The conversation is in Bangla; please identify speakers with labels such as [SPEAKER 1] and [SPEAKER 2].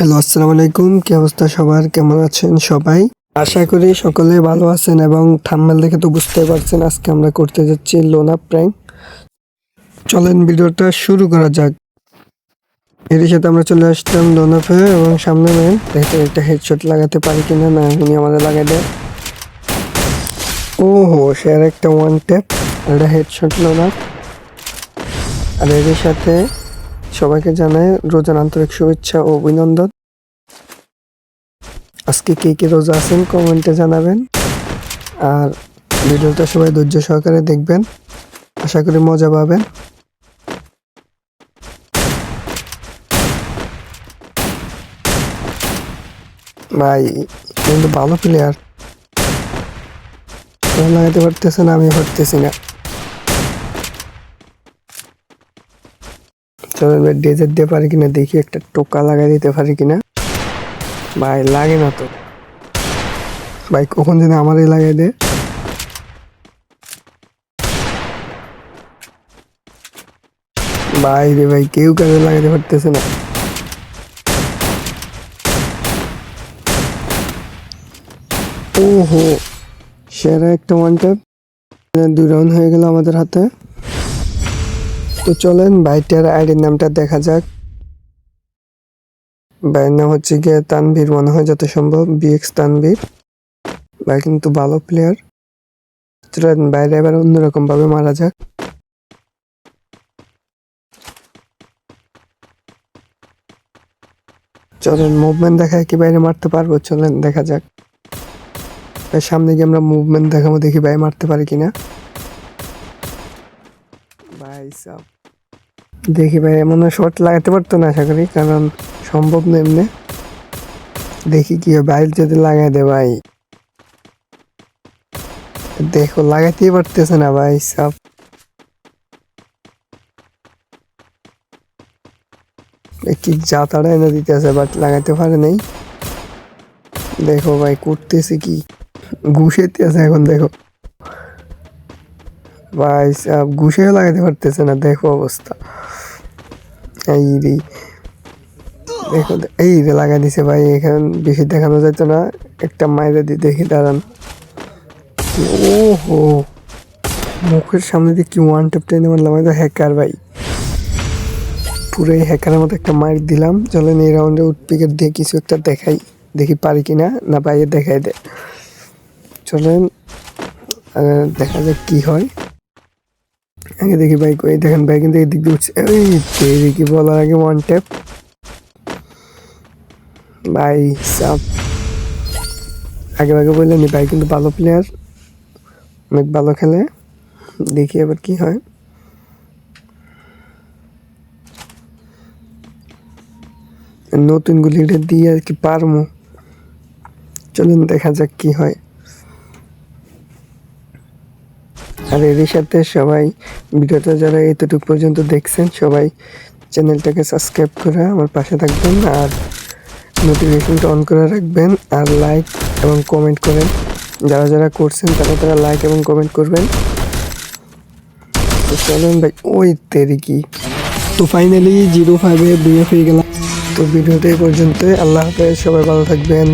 [SPEAKER 1] হ্যালো, আসসালামু আলাইকুম। কি অবস্থা সবার? কেমন আছেন সবাই? আশা করি সকলে ভালো আছেন এবং থাম্বনেল দেখে তো বুঝতে পারছেন আজকে আমরা করতে যাচ্ছি লোনা প্র্যাঙ্ক। চলেন ভিডিওটা শুরু করা যাক। এর সাথে আমরা চলে আসলাম লোনাফে এবং সামনে মেন দেখতে একটা হেডশট লাগাতে পারি কিনা, না উনি আমাদের লাগাই দেয়। ওহো, সে আর একটা ওয়ান ট্যাপ, একটা হেডশট লোনা। আর এর সাথে সবাইকে জানায় রোজার আন্তরিক শুভেচ্ছা ও অভিনন্দন। আজকে কে কে রোজা আছেন কমেন্টে জানাবেন। আর ভিডিওটা সবাই ধৈর্য সহকারে দেখবেন, আশা করি মজা পাবেন। ভাই কিন্তু ভালো প্লেয়ার, লাগাতে পারতেছে না, আমি পারতেছি না। চলেন ভাই ডেজার্ট দিয়ে পারি কিনা দেখি, একটা টোকা লাগাই দিতে পারি কিনা। ভাই লাগে না তো ভাই, কখন যেন আমারই লাগাই দে। ভাই রে ভাই, কেউ কাজে লাগাতে পারতেছে না। ওহো, সেরা একটা ওয়ান ট্যাপ। 2 রাউন্ড হয়ে গেল আমাদের হাতে। তো চলেন ভাইটার আইডির নামটা দেখা যাক। ভাইয়ের নাম হচ্ছে গিয়ে তানভীর মনে হয়, যত সম্ভব বিএক্স তানভীর। ভাই কিন্তু ভালো প্লেয়ার। চলেন বাইরে এবার অন্যরকম ভাবে মারা যাক। চলেন মুভমেন্ট দেখায় কি বাইরে মারতে পারবো, চলেন দেখা যাক। সামনে গিয়ে আমরা মুভমেন্ট দেখাবো, দেখি ভাই মারতে পারি কিনা। ভাই সাব, দেখি ভাই এমন শট লাগাতে পারতো না আশা করি, কারণ সম্ভব না এমনি। দেখি কি হয়, বাইরে যদি লাগাই দে ভাই। দেখো লাগাতেই পারতেছে না ভাই সাব। কি জাতাটা এনে দিতেছে, বাট লাগাতে পারে নাই। দেখো ভাই করতেছে কি, ঘুষেতে আছে এখন। দেখো ভাই সাব ঘুষেও লাগাতে পারতেছে না, দেখো অবস্থা। এই রে দেখো, এই রে লাগাই দিছে ভাই। এখানে বেশি দেখানো যেত না, একটা মাইরে দিয়ে দেখি দাঁড়ান। ওহো, মুখের সামনে দিয়ে কি ওয়ান ট্যাপ টেনে মারলাম, আমি তো হ্যাকার ভাই, পুরো হ্যাকারের মতো একটা মাইর দিলাম। চলেন এই রাউন্ডে উডপিকেট দিয়ে কিছু একটা দেখাই, দেখি পারি কিনা, না বাইরে দেখাই দে। চলেন দেখা যাক কি হয়। আগে দেখি ভাই, এই দেখেন ভাই কিন্তু এদিক দিয়ে উঠছে। এই দেখি বলার আগে ওয়ান ট্যাপ। ভাই সাপ আগে আগে বললেন ভাই কিন্তু ভালো প্লেয়ার, অনেক ভালো খেলে। দেখি এবার কি হয়। নতুন গুলিটা দিয়ে আর কি পারমু, চলুন দেখা যাক কি হয়। আর এর সাথে সবাই ভিডিওটা যারা এতটুকু পর্যন্ত দেখছেন সবাই চ্যানেলটাকে সাবস্ক্রাইব করে আমার পাশে থাকবেন, আর নোটিফিকেশনটা অন করে রাখবেন, আর লাইক এবং কমেন্ট করেন। যারা যারা করছেন তারা তারা লাইক এবং কমেন্ট করবেন। তো চলেন ভাই, ওই তেরি কি। তো ফাইনালি 0-5-এ বিয়ে হয়ে গেলাম। তো ভিডিওটা এই পর্যন্ত, আল্লাহ হাফেজ, সবাই ভালো থাকবেন।